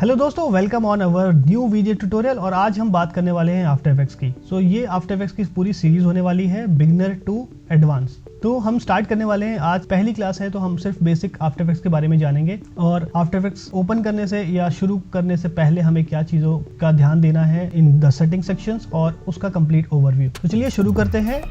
Hello दोस्तों, welcome on our new video tutorial. और आज हम बात करने वाले हैं आफ्टर इफेक्ट्स की। ये आफ्टर इफेक्ट्स की पूरी सीरीज होने वाली है बिगिनर टू एडवांस। तो हम स्टार्ट करने वाले हैं, आज पहली क्लास है तो हम सिर्फ बेसिक आफ्टर इफेक्ट्स के बारे में जानेंगे और आफ्टर इफेक्ट्स ओपन करने से या शुरू करने से पहले हमें क्या चीज़ों का ध्यान देना है इन द सेटिंग सेक्शंस और उसका कंप्लीट ओवरव्यू। तो चलिए शुरू करते हैं।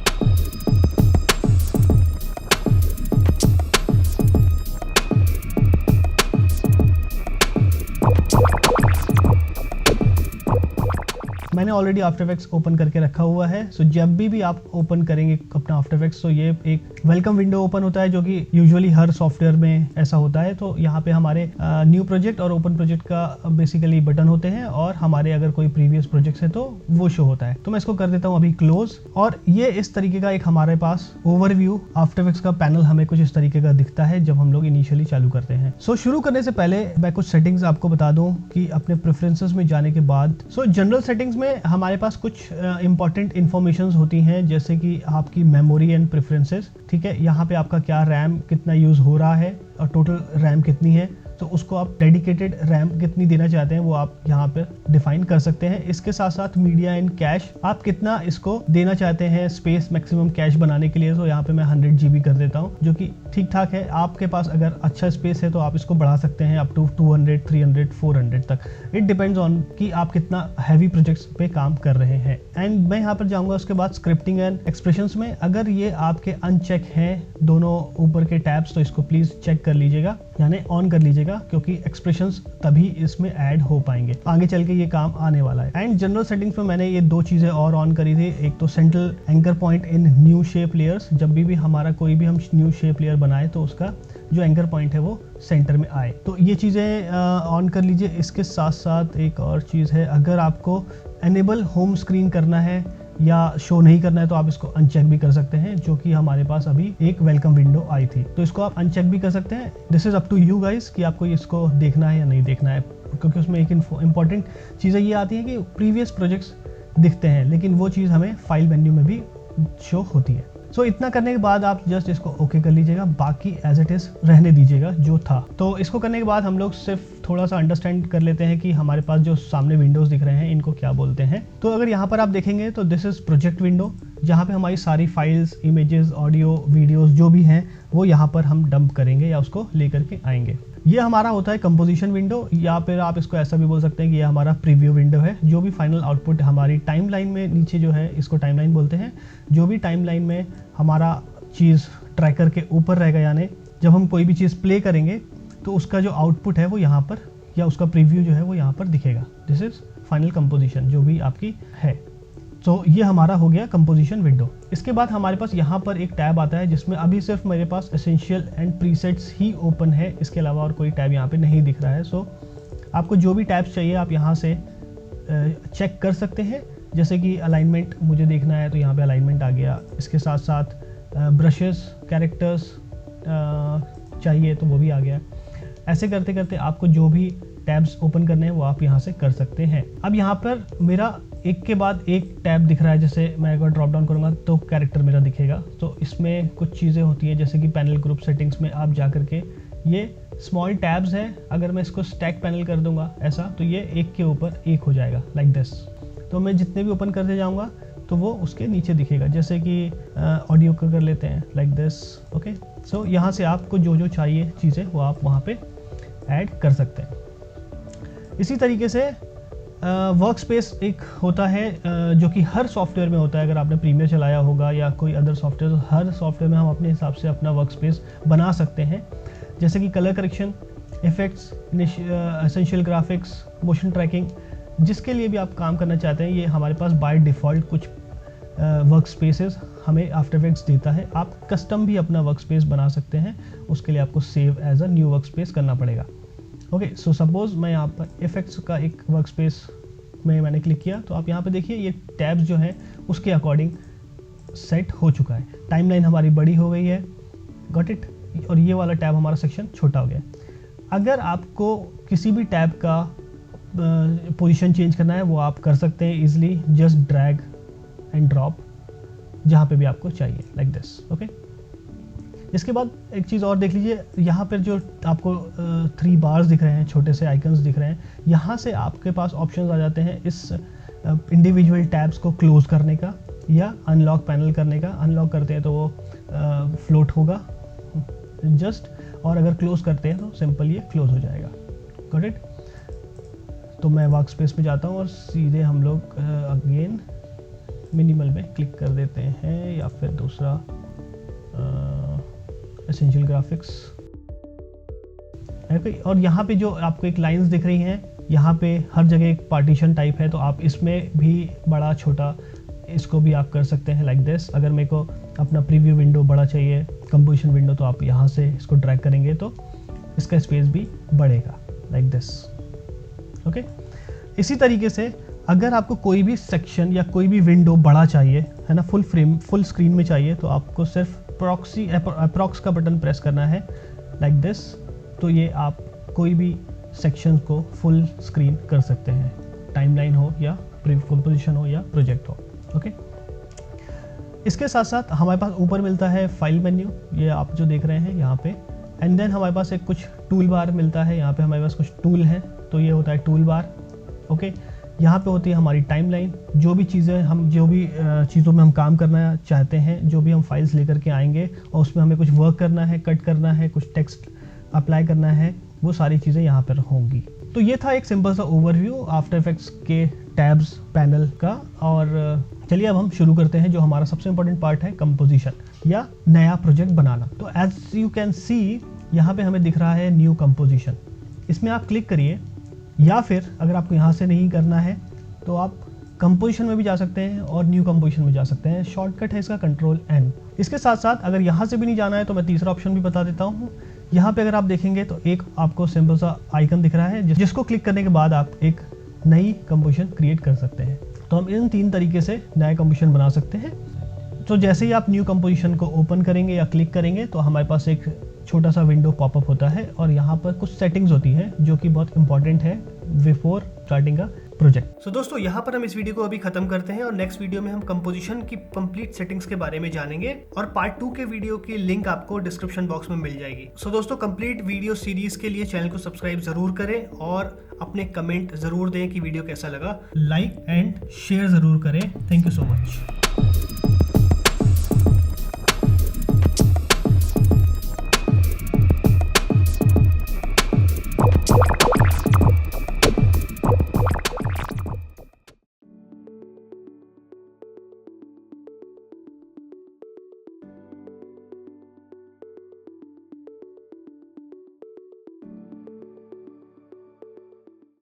मैंने ऑलरेडी आफ्टर इफेक्ट्स ओपन करके रखा हुआ है। जब भी आप ओपन करेंगे अपना आफ्टर इफेक्ट्स तो ये एक वेलकम विंडो ओपन होता है, जो कि यूजुअली हर सॉफ्टवेयर में ऐसा होता है। तो यहाँ पे हमारे न्यू प्रोजेक्ट और ओपन प्रोजेक्ट का बेसिकली बटन होते हैं और हमारे अगर कोई प्रीवियस प्रोजेक्ट्स है तो वो शो होता है। तो मैं इसको कर देता हूँ अभी क्लोज। और ये इस तरीके का एक हमारे पास ओवरव्यू आफ्टर इफेक्ट्स का पैनल हमें कुछ इस तरीके का दिखता है जब हम लोग इनिशियली चालू करते हैं। शुरू करने से पहले मैं कुछ सेटिंग्स आपको बता दूं कि अपने प्रेफरेंसेस में जाने के बाद जनरल सेटिंग्स में हमारे पास कुछ इंपॉर्टेंट इंफॉर्मेशंस होती हैं, जैसे कि आपकी मेमोरी एंड प्रेफरेंसेस। ठीक है, यहाँ पे आपका क्या रैम कितना यूज हो रहा है और टोटल रैम कितनी है, तो उसको आप डेडिकेटेड रैम कितनी देना चाहते हैं वो आप यहाँ पे डिफाइन कर सकते हैं। इसके साथ साथ मीडिया एंड कैश, आप कितना इसको देना चाहते हैं स्पेस मैक्सिमम कैश बनाने के लिए। तो यहाँ पे मैं 100 GB कर देता हूँ, जो कि ठीक ठाक है। आपके पास अगर अच्छा स्पेस है तो आप इसको बढ़ा सकते हैं अप टू 200, 300, 400 तक। इट डिपेंड्स ऑन कि आप कितना हैवी प्रोजेक्ट्स पे काम कर रहे हैं। एंड मैं यहाँ पर जाऊँगा उसके बाद स्क्रिप्टिंग एंड एक्सप्रेशंस में। अगर ये आपके अनचेक हैं दोनों ऊपर के टैब्स तो इसको प्लीज चेक कर लीजिएगा, यानी ऑन कर लीजिएगा, क्योंकि एक्सप्रेशंस तभी इसमें ऐड हो पाएंगे, आगे चल के ये काम आने वाला है। एंड जनरल सेटिंग्स में मैंने ये दो चीजें और ऑन करी थी। एक तो central anchor point in new shape layers, जब भी हमारा कोई भी हम न्यू शेप लेयर बनाए तो उसका जो एंकर पॉइंट है वो सेंटर में आए, तो ये चीज़ें ऑन कर लीजिए। इसके साथ साथ एक और चीज़ है, अगर आपको एनेबल होम स्क्रीन करना है या शो नहीं करना है तो आप इसको अनचेक भी कर सकते हैं, जो कि हमारे पास अभी एक वेलकम विंडो आई थी, तो इसको आप अनचेक भी कर सकते हैं। This is up to you guys कि आपको इसको देखना है या नहीं देखना है, क्योंकि उसमें एक इंपॉर्टेंट चीज़ें ये आती है कि प्रीवियस प्रोजेक्ट्स दिखते हैं, लेकिन वो चीज़ हमें फाइल मेन्यू में भी शो होती है। इतना करने के बाद आप जस्ट इसको ओके कर लीजिएगा, बाकी एज इट इज रहने दीजिएगा जो था। तो इसको करने के बाद हम लोग सिर्फ थोड़ा सा अंडरस्टैंड कर लेते हैं कि हमारे पास जो सामने विंडोज दिख रहे हैं इनको क्या बोलते हैं। तो अगर यहाँ पर आप देखेंगे तो दिस इज प्रोजेक्ट विंडो, जहाँ पे हमारी सारी फाइल्स, इमेजेस, ऑडियो, वीडियोस जो भी हैं वो यहाँ पर हम डंप करेंगे या उसको लेकर के आएंगे। ये हमारा होता है कंपोजिशन विंडो, या फिर आप इसको ऐसा भी बोल सकते हैं कि ये हमारा प्रीव्यू विंडो है। जो भी फाइनल आउटपुट हमारी टाइमलाइन में नीचे जो है, इसको टाइमलाइन बोलते हैं, जो भी टाइमलाइन में हमारा चीज़ ट्रैकर के ऊपर रहेगा, यानी जब हम कोई भी चीज़ प्ले करेंगे तो उसका जो आउटपुट है वो यहाँ पर, या उसका प्रीव्यू जो है वो यहाँ पर दिखेगा। दिस इज फाइनल कंपोजिशन जो भी आपकी है। तो ये हमारा हो गया कंपोजिशन विंडो। इसके बाद हमारे पास यहाँ पर एक टैब आता है जिसमें अभी सिर्फ मेरे पास एसेंशियल एंड प्रीसेट्स ही ओपन है, इसके अलावा और कोई टैब यहाँ पे नहीं दिख रहा है। आपको जो भी टैब्स चाहिए आप यहाँ से चेक कर सकते हैं, जैसे कि अलाइनमेंट मुझे देखना है तो यहाँ पे अलाइनमेंट आ गया। इसके साथ साथ ब्रशेस, कैरेक्टर्स चाहिए तो वो भी आ गया। ऐसे करते करते आपको जो भी टैब्स ओपन करने हैं वो आप यहाँ से कर सकते हैं। अब यहाँ पर मेरा एक के बाद एक टैब दिख रहा है, जैसे मैं अगर ड्रॉप डाउन करूँगा तो कैरेक्टर मेरा दिखेगा। तो इसमें कुछ चीज़ें होती हैं, जैसे कि पैनल ग्रुप सेटिंग्स में आप जा करके, ये स्मॉल टैब्स हैं, अगर मैं इसको स्टैक पैनल कर दूंगा ऐसा तो ये एक के ऊपर एक हो जाएगा लाइक दिस। तो मैं जितने भी ओपन करते जाऊँगा तो वो उसके नीचे दिखेगा, जैसे कि ऑडियो का कर लेते हैं लाइक दिस। ओके, यहाँ से आपको जो जो चाहिए चीज़ें वो आप वहाँ पे ऐड कर सकते हैं। इसी तरीके से वर्क स्पेस एक होता है जो कि हर सॉफ्टवेयर में होता है। अगर आपने प्रीमियर चलाया होगा या कोई अदर सॉफ्टवेयर, तो हर सॉफ्टवेयर में हम अपने हिसाब से अपना वर्क स्पेस बना सकते हैं, जैसे कि colour correction, effects, essential graphics, motion tracking, जिसके लिए भी आप काम करना चाहते हैं। ये हमारे पास बाय डिफ़ॉल्ट कुछ वर्क स्पेसेस हमें आफ्टर इफेक्ट्स देता है। आप कस्टम भी अपना वर्क स्पेस बना सकते हैं, उसके लिए आपको save as a new workspace करना पड़ेगा। ओके, सपोज मैं यहाँ पर इफेक्ट्स का एक वर्क स्पेस में मैंने क्लिक किया, तो आप यहाँ पे देखिए ये टैब्स जो हैं उसके अकॉर्डिंग सेट हो चुका है। टाइमलाइन हमारी बड़ी हो गई है, गॉट इट, और ये वाला टैब हमारा सेक्शन छोटा हो गया। अगर आपको किसी भी टैब का पोजीशन चेंज करना है वो आप कर सकते हैं easily, just drag and drop जहाँ पे भी आपको चाहिए लाइक दिस। ओके, इसके बाद एक चीज़ और देख लीजिए, यहाँ पर जो आपको 3 बार्स दिख रहे हैं, छोटे से आइकन्स दिख रहे हैं, यहाँ से आपके पास ऑप्शंस आ जाते हैं इस इंडिविजुअल टैब्स को क्लोज करने का या अनलॉक पैनल करने का। अनलॉक करते हैं तो वो फ्लोट होगा जस्ट, और अगर क्लोज करते हैं तो सिंपल ये क्लोज हो जाएगा। Got it? तो मैं वर्क स्पेस में जाता हूँ और सीधे हम लोग अगेन मिनिमल में क्लिक कर देते हैं, या फिर दूसरा एसेंशियल ग्राफिक्स। और यहाँ पे जो आपको एक लाइंस दिख रही हैं, यहाँ पे हर जगह एक पार्टीशन टाइप है, तो आप इसमें भी बड़ा छोटा इसको भी आप कर सकते हैं लाइक दिस। अगर मेरे को अपना प्रीव्यू विंडो बड़ा चाहिए, कंपोजिशन विंडो, तो आप यहाँ से इसको ड्रैग करेंगे तो इसका स्पेस भी बढ़ेगा लाइक दिस। ओके, इसी तरीके से अगर आपको कोई भी सेक्शन या कोई भी विंडो बड़ा चाहिए, है ना, फुल स्क्रीन में चाहिए, तो आपको सिर्फ अप्रॉक्स का बटन प्रेस करना है लाइक दिस। तो ये आप कोई भी सेक्शन को फुल स्क्रीन कर सकते हैं, टाइमलाइन हो या कंपोजिशन हो या प्रोजेक्ट हो। ओके, इसके साथ साथ हमारे पास ऊपर मिलता है फाइल मेन्यू, ये आप जो देख रहे हैं यहाँ पे। एंड देन हमारे पास एक कुछ टूल बार मिलता है, यहाँ पे हमारे पास कुछ टूल हैं, तो ये होता है टूल बार। ओके, यहाँ पे होती है हमारी टाइमलाइन, जो भी चीज़ों में हम काम करना चाहते हैं, जो भी हम फाइल्स लेकर के आएंगे और उसमें हमें कुछ वर्क करना है, कट करना है, कुछ टेक्स्ट अप्लाई करना है, वो सारी चीज़ें यहाँ पर होंगी। तो ये था एक सिंपल सा ओवरव्यू आफ्टर इफेक्ट्स के टैब्स पैनल का। और चलिए अब हम शुरू करते हैं जो हमारा सबसे इम्पोर्टेंट पार्ट है, कंपोजिशन या नया प्रोजेक्ट बनाना। तो एज यू कैन सी यहाँ पे हमें दिख रहा है न्यू कंपोजिशन, इसमें आप क्लिक करिए, या फिर अगर आपको यहाँ से नहीं करना है तो आप कंपोजिशन में भी जा सकते हैं और न्यू कंपोजिशन में जा सकते हैं। शॉर्टकट है इसका Ctrl+N। इसके साथ साथ अगर यहाँ से भी नहीं जाना है तो मैं तीसरा ऑप्शन भी बता देता हूँ। यहाँ पे अगर आप देखेंगे तो एक आपको सिंपल सा आइकन दिख रहा है, जिसको क्लिक करने के बाद आप एक नई कंपोजिशन क्रिएट कर सकते हैं। तो हम इन 3 तरीके से नया कंपोजिशन बना सकते हैं। तो जैसे ही आप न्यू कंपोजिशन को ओपन करेंगे या क्लिक करेंगे तो हमारे पास एक छोटा सा विंडो पॉपअप होता है, और यहाँ पर कुछ सेटिंग्स होती है जो कि बहुत इंपॉर्टेंट है बिफोर स्टार्टिंग अ प्रोजेक्ट। सो दोस्तों, यहाँ पर हम इस वीडियो को अभी खत्म करते हैं, और नेक्स्ट वीडियो में हम कंपोजिशन की कंप्लीट सेटिंग्स के बारे में जानेंगे, और पार्ट 2 के वीडियो की लिंक आपको डिस्क्रिप्शन बॉक्स में मिल जाएगी। सो दोस्तों, कंप्लीट वीडियो सीरीज के लिए चैनल को सब्सक्राइब जरूर करें और अपने कमेंट जरूर दें कि वीडियो कैसा लगा। लाइक एंड शेयर जरूर करें। Thank you so much.